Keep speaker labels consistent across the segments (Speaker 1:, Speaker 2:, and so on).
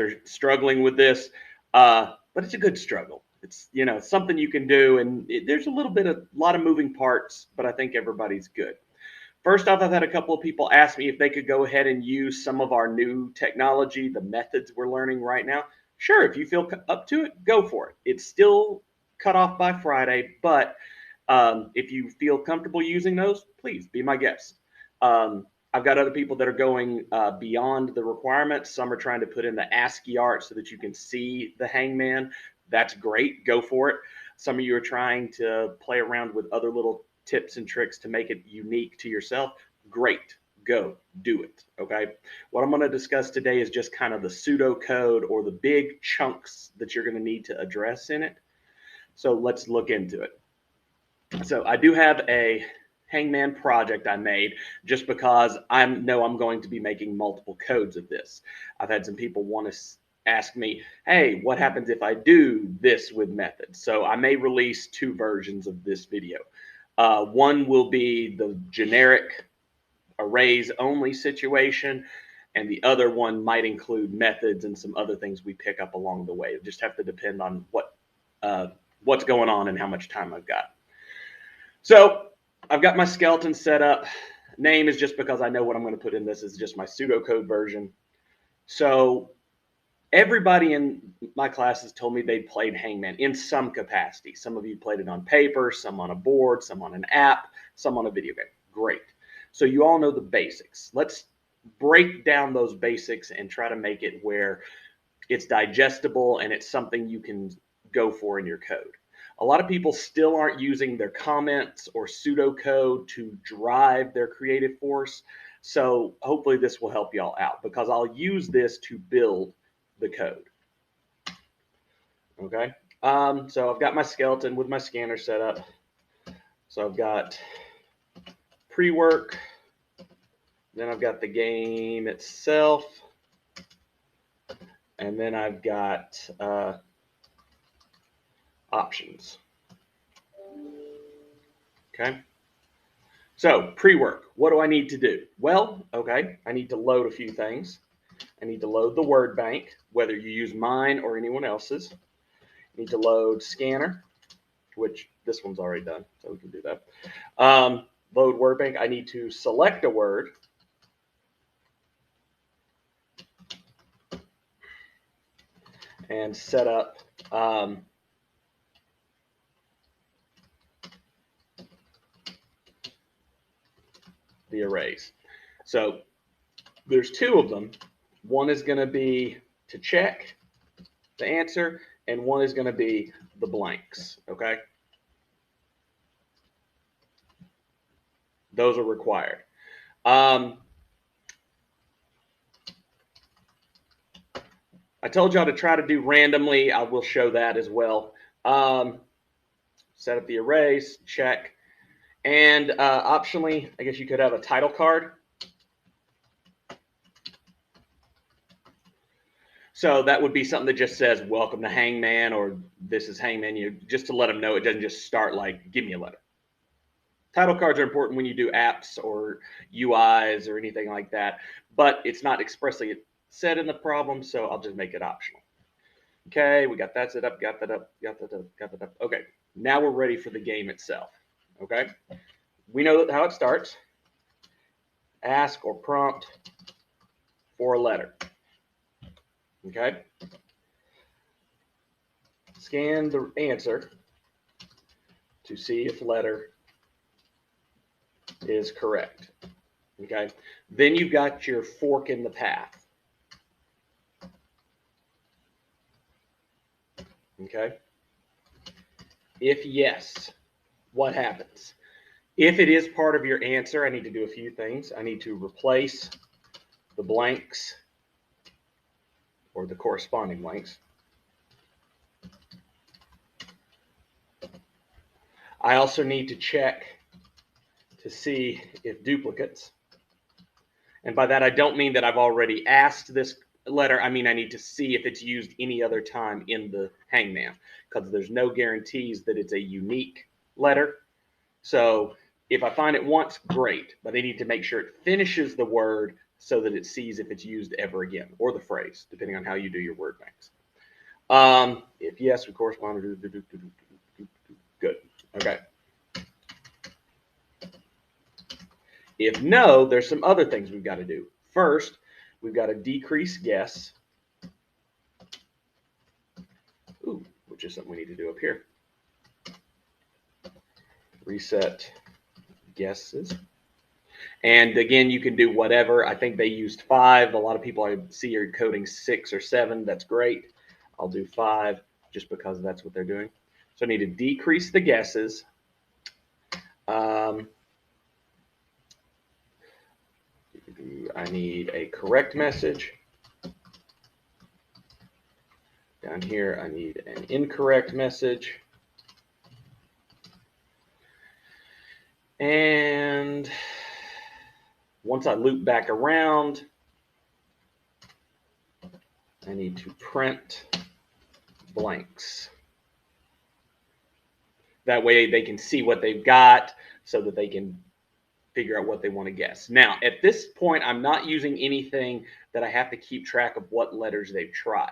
Speaker 1: they're struggling with this, but it's a good struggle. It's, you know, something you can do, and there's a lot of moving parts, but I think everybody's good. First off, I've had a couple of people ask me if they could go ahead and use some of our new technology, the methods we're learning right now. Sure, if you feel up to it, go for it. It's still cut off by Friday, but if you feel comfortable using those, please be my guest. I've got other people that are going beyond the requirements. Some are trying to put in the ASCII art so that you can see the hangman. That's great. Go for it. Some of you are trying to play around with other little tips and tricks to make it unique to yourself. Great. Go. Do it. Okay. What I'm going to discuss today is just kind of the pseudocode or the big chunks that you're going to need to address in it. So let's look into it. So I do have a Hangman project I made just because I know I'm going to be making multiple codes of this. I've had some people want to ask me, hey, what happens if I do this with methods? So I may release two versions of this video. One will be the generic arrays only situation, and the other one might include methods and some other things we pick up along the way. It just have to depend on what's going on and how much time I've got. So I've got my skeleton set up. Name is just because I know what I'm going to put in this is just my pseudocode version. So everybody in my classes told me they played Hangman in some capacity. Some of you played it on paper, some on a board, some on an app, some on a video game. Great. So you all know the basics. Let's break down those basics and try to make it where it's digestible and it's something you can go for in your code. A lot of people still aren't using their comments or pseudocode to drive their creative force. So hopefully this will help y'all out because I'll use this to build the code. Okay. So I've got my skeleton with my scanner set up. So I've got pre-work. Then I've got the game itself. And then I've got options. Okay. So pre-work, what do I need to do? Well, okay, I need to load a few things. I need to load the word bank, whether you use mine or anyone else's. I need to load scanner, which this one's already done, so we can do that. Load word bank. I need to select a word. And set up the arrays. So there's two of them. One is going to be to check the answer, and one is going to be the blanks. Okay. Those are required. I told y'all to try to do randomly. I will show that as well. Set up the arrays, check. And optionally, I guess you could have a title card. So that would be something that just says, welcome to Hangman, or this is Hangman, just to let them know it doesn't just start like, give me a letter. Title cards are important when you do apps or UIs or anything like that, but it's not expressly said in the problem, so I'll just make it optional. Okay, we got that set up, got that up, got that up, got that up. Okay, now we're ready for the game itself. Okay, we know how it starts. Ask or prompt for a letter. Okay, scan the answer to see if letter is correct. Okay, then you've got your fork in the path. Okay, if yes, what happens? If it is part of your answer, I need to do a few things. I need to replace the blanks or the corresponding blanks. I also need to check to see if duplicates, and by that I don't mean that I've already asked this letter, I mean I need to see if it's used any other time in the Hangman, because there's no guarantees that it's a unique letter. So if I find it once, great, but I need to make sure it finishes the word so that it sees if it's used ever again, or the phrase, depending on how you do your word banks. If yes, we correspond to good. Okay. If no, there's some other things we've got to do. First, we've got to decrease guess. Ooh, which is something we need to do up here. Reset guesses. And again, you can do whatever. I think they used 5. A lot of people I see are coding 6 or 7. That's great. I'll do 5 just because that's what they're doing. So I need to decrease the guesses. I need a correct message. Down here, I need an incorrect message. And once I loop back around, I need to print blanks. That way they can see what they've got so that they can figure out what they want to guess. Now, at this point, I'm not using anything that I have to keep track of what letters they've tried.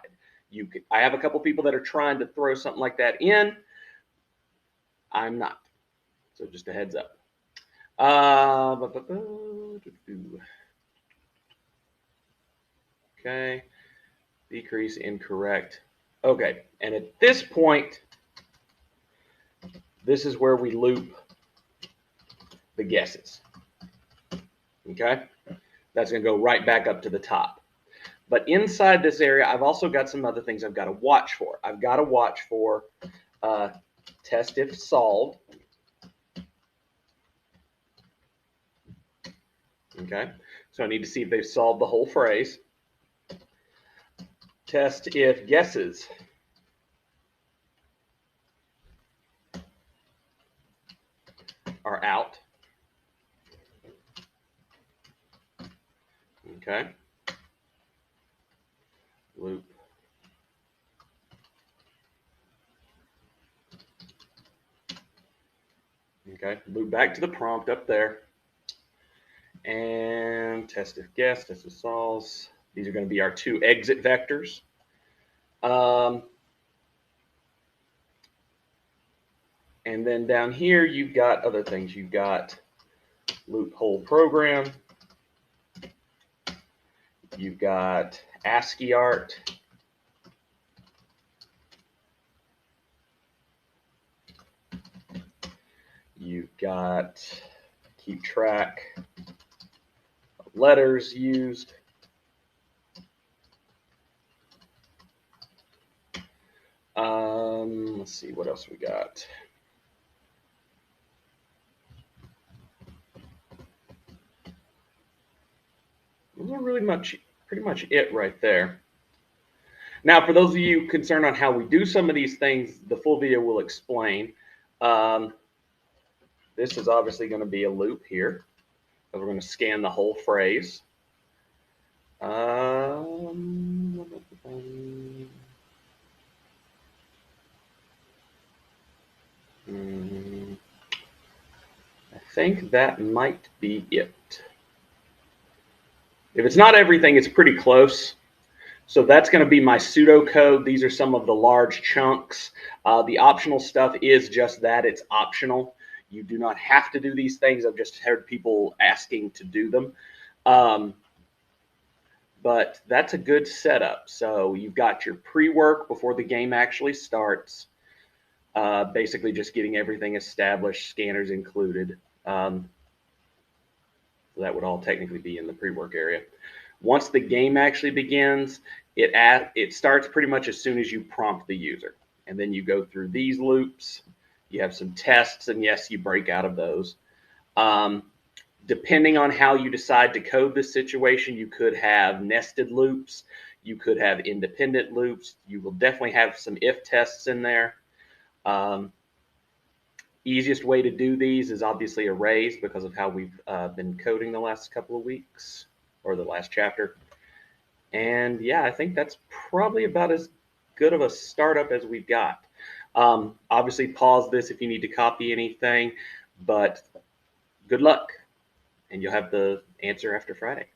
Speaker 1: I have a couple people that are trying to throw something like that in. I'm not. So just a heads up. Okay. Decrease incorrect. Okay. And at this point, this is where we loop the guesses. Okay. That's going to go right back up to the top. But inside this area, I've also got some other things I've got to watch for. I've got to watch for test if solved. Okay, so I need to see if they've solved the whole phrase. Test if guesses are out. Okay. Loop. Okay, loop back to the prompt up there. And test if guess, test if solves. These are going to be our 2 exit vectors. And then down here, you've got other things. You've got loop whole program. You've got ASCII art. You've got keep track of letters used. Let's see what else we got. Those are pretty much it right there. Now, for those of you concerned on how we do some of these things, the full video will explain. This is obviously going to be a loop here. So we're going to scan the whole phrase. I think that might be it. If it's not everything, it's pretty close. So that's going to be my pseudocode. These are some of the large chunks. The optional stuff is just that. It's optional. You do not have to do these things. I've just heard people asking to do them. But that's a good setup. So you've got your pre-work before the game actually starts. Basically just getting everything established, scanners included. So that would all technically be in the pre-work area. Once the game actually begins, it starts pretty much as soon as you prompt the user. And then you go through these loops. You have some tests, and yes, you break out of those. Depending on how you decide to code this situation, you could have nested loops. You could have independent loops. You will definitely have some if tests in there. Easiest way to do these is obviously arrays because of how we've been coding the last couple of weeks or the last chapter. And yeah, I think that's probably about as good of a startup as we've got. Obviously pause this if you need to copy anything, but good luck and you'll have the answer after Friday.